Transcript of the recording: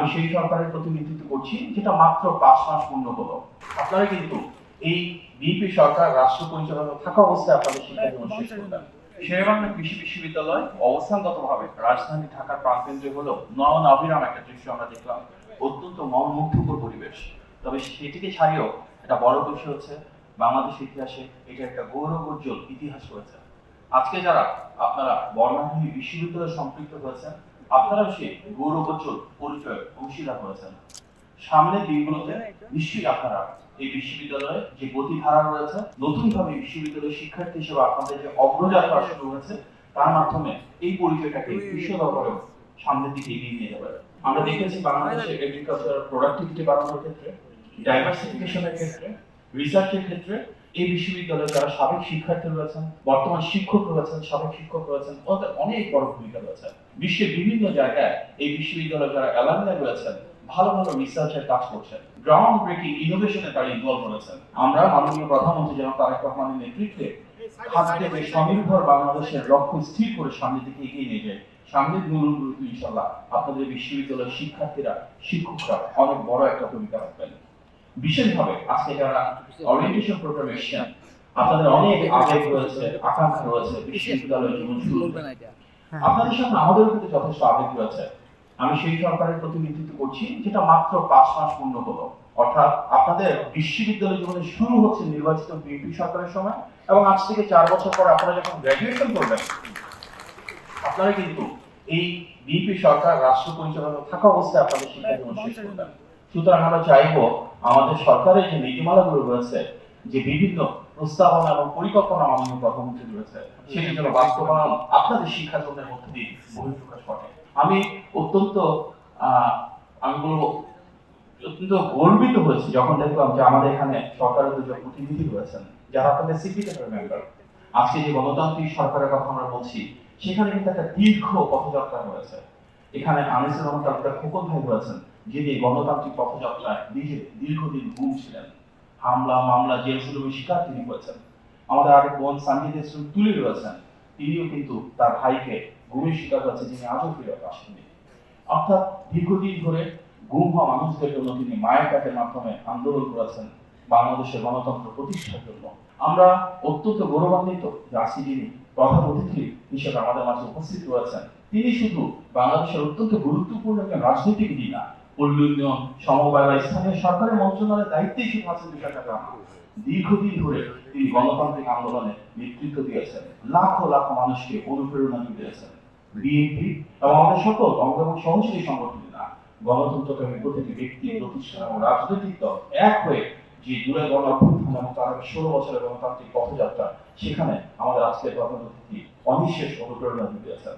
আমি সেই সরকারের প্রতিনিধিত্ব করছি যেটা মাত্র 5 মাস পূর্ণ হলো। আপনারা কিন্তু এই বিএনপি সরকার রাষ্ট্র পরিচালনা থাকা অবস্থায় আপনাদের শিক্ষা জীবন শেষ করবেন। শেরেবাংলা কৃষি বিশ্ববিদ্যালয় অবস্থানগতভাবে রাজধানী ঢাকার প্রাণকেন্দ্রে হলেও নয়ন অবিরাম একটা দৃশ্য আমরা দেখলাম, অত্যন্ত মনোমুগ্ধকর পরিবেশ। তবে সেটিকে ছাড়িয়েও একটা বড় বিষয় হচ্ছে বাংলাদেশ ইতিহাসে এটা একটা গৌরবোজ্জ্বল ইতিহাস রয়েছে। আজকে যারা আপনারা বর্ণাঢ্য বিশ্ববিদ্যালয়ে সম্পৃক্ত হয়েছেন, আপনারাও সেই গৌরবোজ্জ্বল পরিচয় অংশীদার হয়েছেন। সামনের দিনগুলোতে নিশ্চয়ই আপনারা এই বিশ্ববিদ্যালয়ে যে গতিধারা রয়েছে, নতুনভাবে বিশ্ববিদ্যালয়ের শিক্ষার্থী হিসেবে আপনাদের যে অগ্রযাত্রা শুরু হয়েছে, তার মাধ্যমে এই পরিচয়টাকে বিশ্ব দরবারে সামনের দিকে এগিয়ে নিয়ে যাবে। আমরা দেখেছি বাংলাদেশের এগ্রিকালচার প্রোডাক্টিভিটি বাড়ানোর ক্ষেত্রে, ডাইভার্সিফিকেশনের ক্ষেত্রে, রিসার্চের ক্ষেত্রে এই বিশ্ববিদ্যালয়ে যারা সাবেক শিক্ষার্থী রয়েছেন, বর্তমান শিক্ষক রয়েছেন, সাবেক শিক্ষক রয়েছেন, ওদের অনেক বড় ভূমিকা রয়েছে। বিশ্বের বিভিন্ন জায়গায় এই বিশ্ববিদ্যালয়ে যারা অ্যালামনাই রয়েছেন, ভালো ভালো রিসার্চের কাজ করছেন, গ্রাউন্ড ব্রেকিং ইনোভেশনে তারা ইনভলভ হয়েছেন। আমরা মাননীয় প্রধানমন্ত্রী জনাব তারেক রহমানের নেতৃত্বে খাদ্যে স্বনির্ভর বাংলাদেশের লক্ষ্য স্থির করে সামনের দিকে এগিয়ে নিয়ে যায়। সামনের দিনগুলোতে ইনশাআল্লাহ আপনাদের বিশ্ববিদ্যালয়ের শিক্ষার্থীরা, শিক্ষকরা অনেক বড় একটা ভূমিকা রাখবেন। বিশেষভাবে আজকে যারা অরিয়েন্টেশন প্রোগ্রামে এসেছেন, আপনাদের অনেক আবেগ রয়েছে, আকাঙ্ক্ষা রয়েছে বিশ্ববিদ্যালয়ের জীবন শুরু। আপনাদের সামনে আমাদের প্রতি যথেষ্ট আবেগ রয়েছে। আমি সেই সরকারের প্রতিনিধিত্ব করছি যেটা মাত্র 5 মাস পূর্ণ হলো। অর্থাৎ আপনাদের বিশ্ববিদ্যালয় জীবনে শুরু হচ্ছে নির্বাচিত বিএনপি সরকারের সময়, এবং আজ থেকে 4 বছর পর আপনারা যখন গ্র্যাজুয়েশন করবেন, আপনারা কিন্তু এই বিএনপি সরকার রাষ্ট্র পরিচালনা থাকা অবস্থায় আপনাদের শিক্ষা জীবন শেষ করবেন। সুতরাং আমরা চাইবো আমাদের সরকারের যে নীতিমালাগুলো রয়েছে, যে বিভিন্ন প্রস্তাবনা এবং পরিকল্পনা মাননীয় প্রধানমন্ত্রী রয়েছে, সেটি যেন বাস্তবায়ন আপনাদের শিক্ষা জীবনের মধ্যে দিয়ে বহিঃপ্রকাশ ঘটে। আমি অত্যন্ত আমি বলবো অত্যন্ত গর্বিত হয়েছি যখন দেখলাম যে আমাদের এখানে সরকারের দুজন প্রতিনিধি রয়েছেন যারা আপনাদের সিন্ডিকেটের মেম্বার। আজকে যে গণতান্ত্রিক সরকারের কথা আমরা বলছি, সেখানে কিন্তু একটা দীর্ঘ পথযাত্রা রয়েছে। এখানে আনিসুর রহমান তালুকদার খোকন ভাই রয়েছেন, যিনি গণতান্ত্রিক পথযাত্রায় নিজে দীর্ঘদিন গুম ছিলেন, হামলা মামলা জেল জুলুমের শিকার তিনি হয়েছেন। আমাদের আরেক বোন সানজিদ ইসলাম তুলি রয়েছেন, তিনিও কিন্তু তার ভাইকে গুমের শিকার হয়েছে, যিনি আজও ফিরত আসেননি। অর্থাৎ দীর্ঘদিন ধরে গুম হওয়া মানুষদের জন্য তিনি মায়ের কাঠের মাধ্যমে আন্দোলন করেছেন বাংলাদেশের গণতন্ত্র প্রতিষ্ঠার জন্য। আমরা অত্যন্ত গৌরবান্বিত যে আজকে যিনি প্রধান অতিথি হিসেবে আমাদের মাঝে উপস্থিত রয়েছেন, তিনি শুধু বাংলাদেশের অত্যন্ত গুরুত্বপূর্ণ একজন রাজনীতিবিদ না, পল্লী উন্নয়ন, সমবায় বা স্থানীয় সরকারের মন্ত্রণালয়ের দায়িত্বেই শুধু আছেন বিষয়টা না, দীর্ঘদিন ধরে তিনি গণতান্ত্রিক আন্দোলনে নেতৃত্ব দিয়েছেন, লাখো লাখো মানুষকে অনুপ্রেরণা দিয়েছেন। বিএনপি এবং আমাদের সকল অঙ্গ এবং সহযোগী সংগঠনেরা গণতন্ত্রকামী প্রতিটি ব্যক্তি, প্রতিষ্ঠান এবং রাজনৈতিক দল এক হয়ে যে জুলাই গণ অভ্যুত্থান এবং তার 16 বছরের গণতান্ত্রিক পথযাত্রা, সেখানে আমাদের আজকের প্রধান অতিথি অনিঃশেষ অনুপ্রেরণা দিয়েছেন।